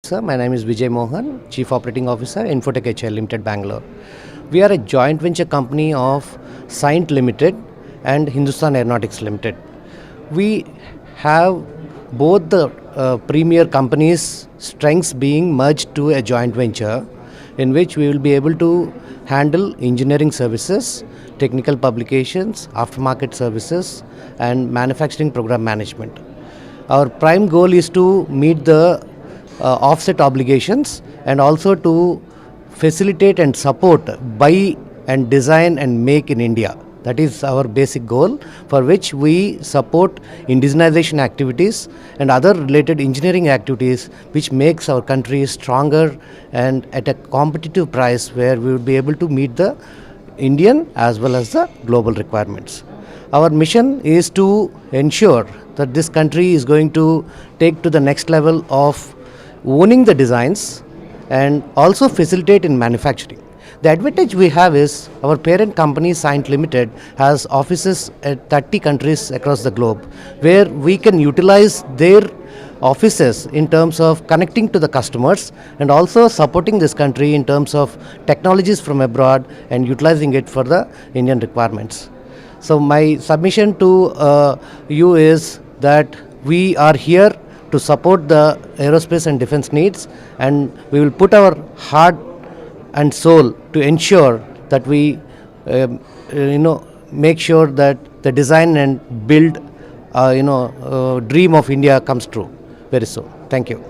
Sir, my name is Vijay Mohan, Chief Operating Officer, Infotech HL Limited, Bangalore. We are a joint venture company of Cyient Limited and Hindustan Aeronautics Limited. We have both the premier companies' strengths being merged to a joint venture in which we will be able to handle engineering services, technical publications, aftermarket services, and manufacturing program management. Our prime goal is to meet the offset obligations and also to facilitate and support buy and design and make in India. That is our basic goal, for which we support indigenization activities and other related engineering activities which makes our country stronger and at a competitive price where we will be able to meet the Indian as well as the global requirements. Our mission is to ensure that this country is going to take to the next level of owning the designs and also facilitate in manufacturing. The advantage we have is our parent company Cyient Limited has offices at 30 countries across the globe where we can utilize their offices in terms of connecting to the customers and also supporting this country in terms of technologies from abroad and utilizing it for the Indian requirements. So my submission to you is that we are here to support the aerospace and defense needs, and we will put our heart and soul to ensure that we make sure that the design and build dream of India comes true very soon. Thank you.